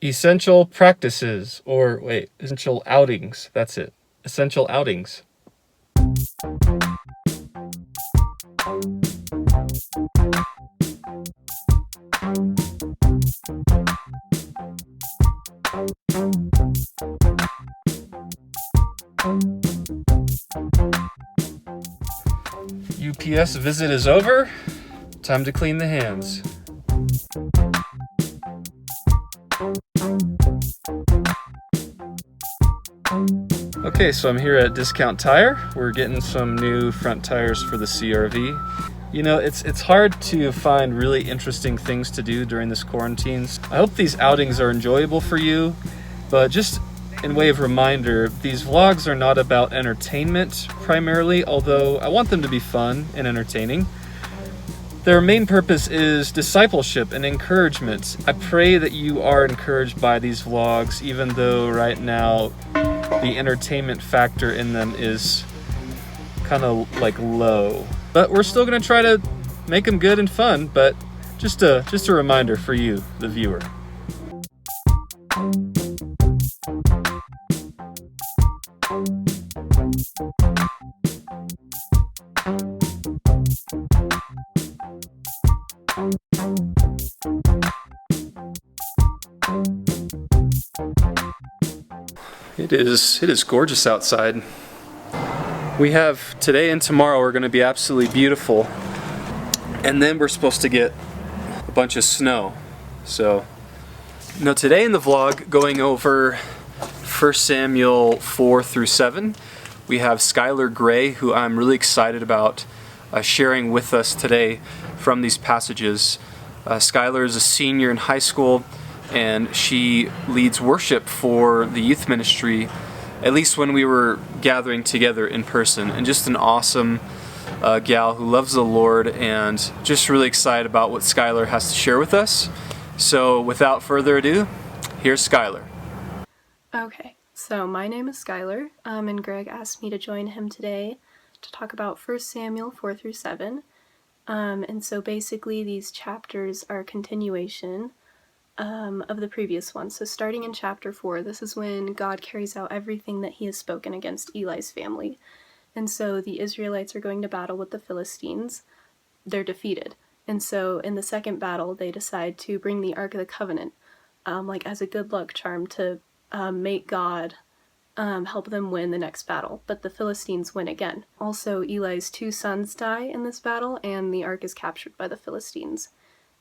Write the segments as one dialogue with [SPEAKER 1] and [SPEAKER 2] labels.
[SPEAKER 1] Essential practices, or wait, essential outings. That's it. Essential outings. UPS visit is over. Time to clean the hands. Okay, so I'm here at Discount Tire. We're getting some new front tires for the CRV. You know, it's hard to find really interesting things to do during this quarantine. I hope these outings are enjoyable for you, but just in way of reminder, these vlogs are not about entertainment primarily, although I want them to be fun and entertaining. Their main purpose is discipleship and encouragement. I pray that you are encouraged by these vlogs, even though right now the entertainment factor in them is kind of like low. But we're still gonna try to make them good and fun, but just a reminder for you, the viewer. It is gorgeous outside. We have today and tomorrow are going to be absolutely beautiful, and then we're supposed to get a bunch of snow. So, now today in the vlog, going over 1 Samuel 4 through 7, we have Skyler Gray, who I'm really excited about sharing with us today from these passages. Skyler is a senior in high school, and she leads worship for the youth ministry, at least when we were gathering together in person, and just an awesome gal who loves the Lord, and just really excited about what Skyler has to share with us. So without further ado, here's Skyler.
[SPEAKER 2] Okay, so my name is Skyler, and Greg asked me to join him today to talk about 1 Samuel 4 through 7. And so basically these chapters are a continuation of the previous one. So starting in chapter 4, this is when God carries out everything that he has spoken against Eli's family. And so the Israelites are going to battle with the Philistines. They're defeated. And so in the second battle, they decide to bring the Ark of the Covenant, like as a good luck charm to make God help them win the next battle. But the Philistines win again. Also, Eli's 2 sons die in this battle, and the Ark is captured by the Philistines.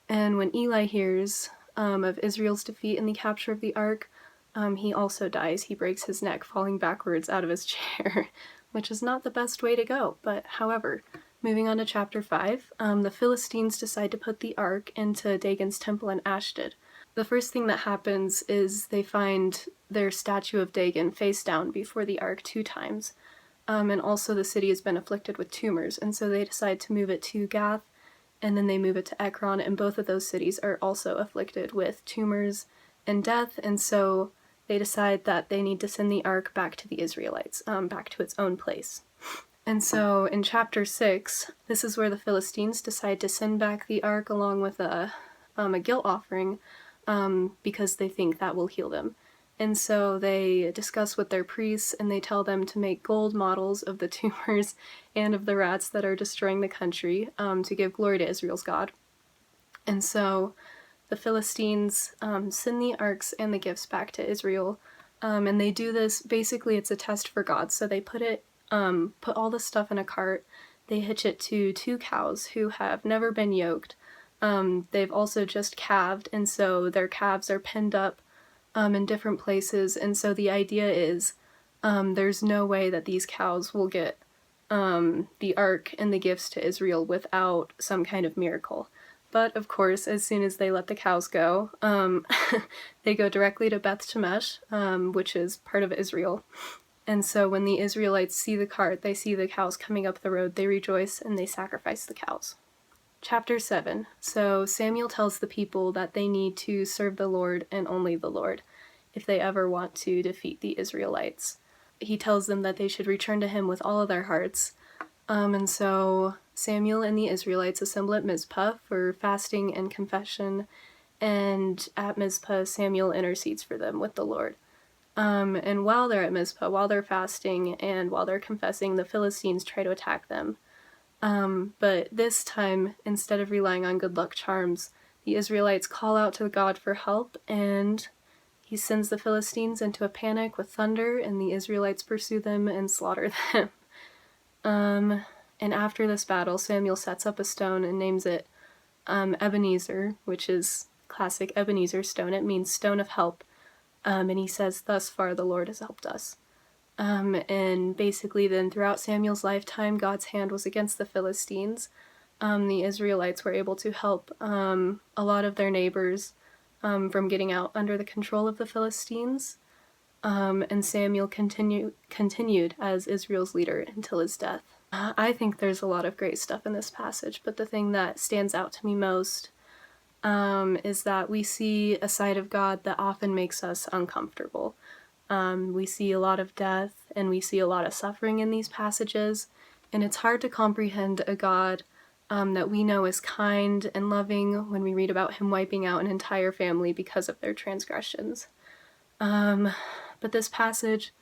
[SPEAKER 2] And when Eli hears of Israel's defeat and the capture of the Ark, he also dies. He breaks his neck falling backwards out of his chair, which is not the best way to go. But however, moving on to chapter 5, the Philistines decide to put the Ark into Dagon's temple in Ashdod. The first thing that happens is they find their statue of Dagon face down before the Ark 2 times. And also the city has been afflicted with tumors, and so they decide to move it to Gath, and then they move it to Ekron, and both of those cities are also afflicted with tumors and death, and so they decide that they need to send the Ark back to the Israelites, back to its own place. And so in chapter 6, this is where the Philistines decide to send back the Ark along with a guilt offering, because they think that will heal them. And so they discuss with their priests, and they tell them to make gold models of the tumors and of the rats that are destroying the country, to give glory to Israel's God. And so the Philistines send the arks and the gifts back to Israel, and they do this, basically it's a test for God. So they put all the stuff in a cart, they hitch it to 2 cows who have never been yoked. They've also just calved, and so their calves are penned up in different places, and so the idea is there's no way that these cows will get the Ark and the gifts to Israel without some kind of miracle. But of course, as soon as they let the cows go, they go directly to Beth Shemesh, which is part of Israel. And so when the Israelites see the cart, they see the cows coming up the road, they rejoice and they sacrifice the cows. Chapter 7. So Samuel tells the people that they need to serve the Lord and only the Lord if they ever want to defeat the Israelites. He tells them that they should return to him with all of their hearts. And so Samuel and the Israelites assemble at Mizpah for fasting and confession, and at Mizpah, Samuel intercedes for them with the Lord. And while they're at Mizpah, while they're fasting and while they're confessing, the Philistines try to attack them. But this time, instead of relying on good luck charms, the Israelites call out to God for help, and he sends the Philistines into a panic with thunder, and the Israelites pursue them and slaughter them. And after this battle, Samuel sets up a stone and names it Ebenezer, which is classic Ebenezer stone. It means stone of help. And he says, "Thus far the Lord has helped us." And basically then throughout Samuel's lifetime, God's hand was against the Philistines. The Israelites were able to help a lot of their neighbors from getting out under the control of the Philistines. And Samuel continued as Israel's leader until his death. I think there's a lot of great stuff in this passage, but the thing that stands out to me most is that we see a side of God that often makes us uncomfortable. We see a lot of death and we see a lot of suffering in these passages, and it's hard to comprehend a God that we know is kind and loving when we read about him wiping out an entire family because of their transgressions. But this passage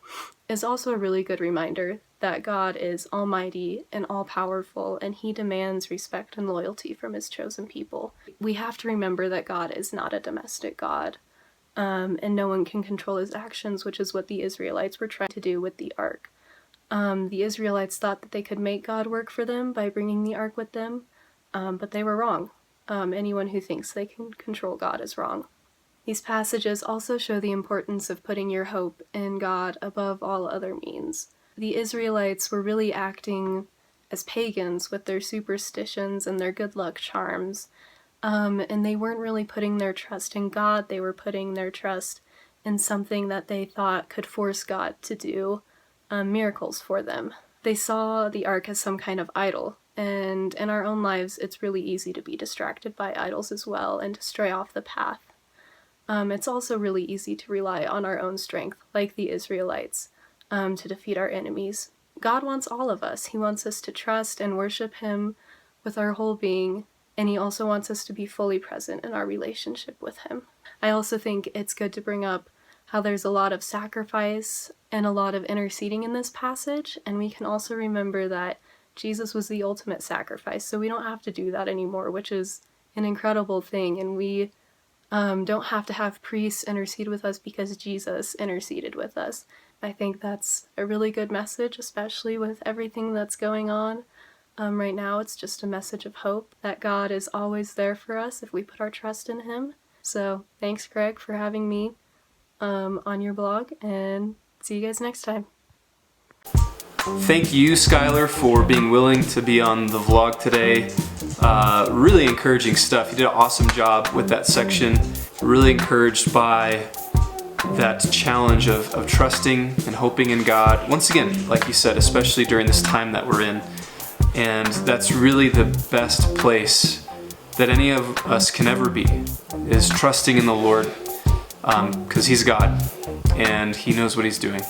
[SPEAKER 2] is also a really good reminder that God is almighty and all-powerful, and he demands respect and loyalty from his chosen people. We have to remember that God is not a domestic God, and no one can control his actions, which is what the Israelites were trying to do with the ark. The Israelites thought that they could make God work for them by bringing the ark with them, but they were wrong. Anyone who thinks they can control God is wrong. These passages also show the importance of putting your hope in God above all other means. The Israelites were really acting as pagans with their superstitions and their good luck charms, and they weren't really putting their trust in God. They were putting their trust in something that they thought could force God to do miracles for them. They saw the ark as some kind of idol, and in our own lives it's really easy to be distracted by idols as well and to stray off the path. It's also really easy to rely on our own strength, like the Israelites, to defeat our enemies. God wants all of us. He wants us to trust and worship him with our whole being, and he also wants us to be fully present in our relationship with him. I also think it's good to bring up how there's a lot of sacrifice and a lot of interceding in this passage, and we can also remember that Jesus was the ultimate sacrifice, so we don't have to do that anymore, which is an incredible thing, and we don't have to have priests intercede with us because Jesus interceded with us. I think that's a really good message, especially with everything that's going on right now. It's just a message of hope that God is always there for us if we put our trust in him. So thanks, Greg, for having me on your blog, and see you guys next time.
[SPEAKER 1] Thank you, Skyler, for being willing to be on the vlog today. Really encouraging stuff. You did an awesome job with that section. Really encouraged by that challenge of trusting and hoping in God. Once again, like you said, especially during this time that we're in. And that's really the best place that any of us can ever be, is trusting in the Lord, because he's God and he knows what he's doing.